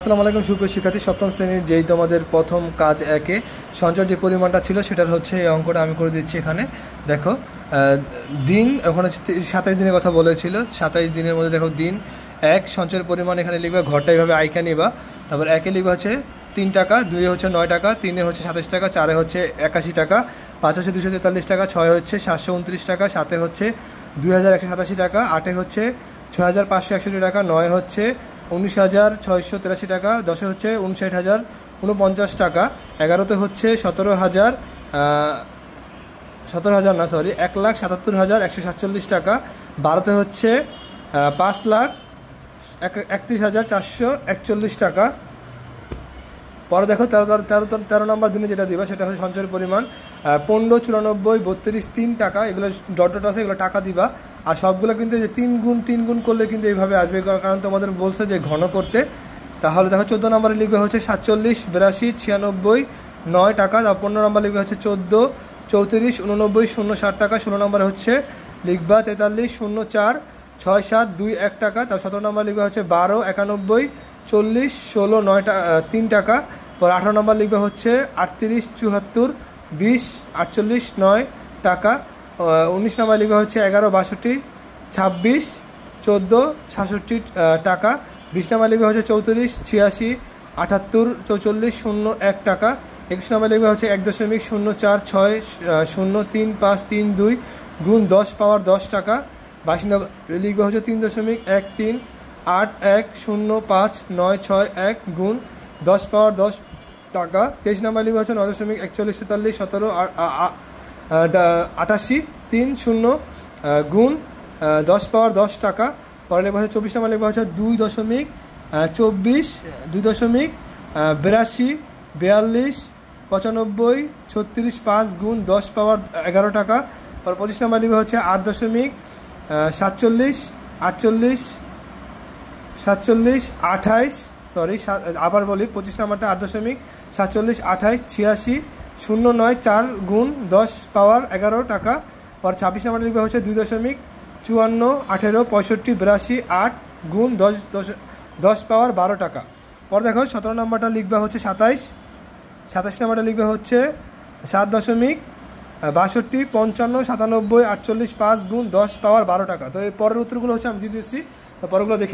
আসসালামু আলাইকুম সুপ্রিয় শিক্ষার্থী, সপ্তম শ্রেণীর যেই তোমাদের প্রথম কাজ একে সঞ্চয় যে পরিমাণটা ছিল সেটার হচ্ছে এই অঙ্কটা আমি করে দিচ্ছি। এখানে দেখো দিন, ওখানে 27 দিনের কথা বলেছিল। 27 দিনের মধ্যে দেখো দিন এক সঞ্চয়ের পরিমাণ এখানে লিখবে, ঘরটা এইভাবে আইকা নিবা। তারপর একে লিখবে হচ্ছে 3 টাকা, 2 হচ্ছে 9 টাকা, 3 হচ্ছে 27 টাকা, 4 হচ্ছে 81 টাকা, 5 হচ্ছে 243 টাকা, 6 হচ্ছে 729 টাকা, 7 হচ্ছে 2187 টাকা, 8 হচ্ছে 6561 টাকা, 9 হচ্ছে 19,683 টাকা, 10 হচ্ছে 59,049 টাকা, 11তে হচ্ছে 1,77,147,147 টাকা, 12তে হচ্ছে 5,31,441 টাকা। পরে দেখো 13 নম্বর দিনে যেটা দিবা সেটা হচ্ছে সঞ্চয়ের পরিমাণ 15, 94, 32, 3 টাকা। এগুলো ডট আছে, এগুলো টাকা দিবা। আর সবগুলো কিন্তু যে 3 গুণ করলে কিন্তু এইভাবে আসবে, কারণ তোমাদের বলছে যে ঘন করতে। তাহলে দেখো 14 নম্বরে লিখবে হচ্ছে 47, 82, 96, 9 টাকা। 15 নম্বর লিখবে হচ্ছে 14, 34, 89, 060 টাকা। 16 নম্বরে হচ্ছে লিখবা 43, 04, 67, 21 টাকা। তার 17 নম্বর লিখবে হচ্ছে 12, 91, 40, 16, 9 3 টাকা। পর 18 নম্বর লিখবে হচ্ছে 38, 74, 20, 48, 9 টাকা। 19 নম্বর লিখবে হচ্ছে 11, 62, 26, 14, 67 টাকা। 20 নম্বর লিখবে হচ্ছে 34, 86, 78, 44, 01 টাকা। 21 নম্বর লিখবে হচ্ছে 1.04603532 গুণ 10 পাওয়ার 10 টাকা। 22 নম্বর লিখবে হচ্ছে 3.1381059661 গুণ 10 পাওয়ার 10 টাকা। 23 নম্বর লিখবে হচ্ছে 9.41431788 গুণ 10 পাওয়ার 10 টাকা। পরে লিখবে হচ্ছে 24 নম্বর লিখবে হচ্ছে 2.24, 42, 95, গুণ 10 পাওয়ার 11 টাকা। পর 25 নম্বর লিখবে হচ্ছে 8.47, আবার বলি 25 নাম্বারটা 8.47, 88, 86, 094 গুণ 10 পাওয়ার 11 টাকা। পর 26 নাম্বার লিখবে হচ্ছে 2.54, 18, 65, 82, 8 গুণ 10 পাওয়ার 12 টাকা। পর দেখো 17 নাম্বারটা লিখবে হচ্ছে 27 নাম্বারটা লিখবে হচ্ছে 7.62, 55, 97, 48, 5 গুণ 10 পাওয়ার 12 টাকা। তো এই পরের উত্তরগুলো হচ্ছে আমি দিয়ে দিচ্ছি, তো পরেরগুলো দেখে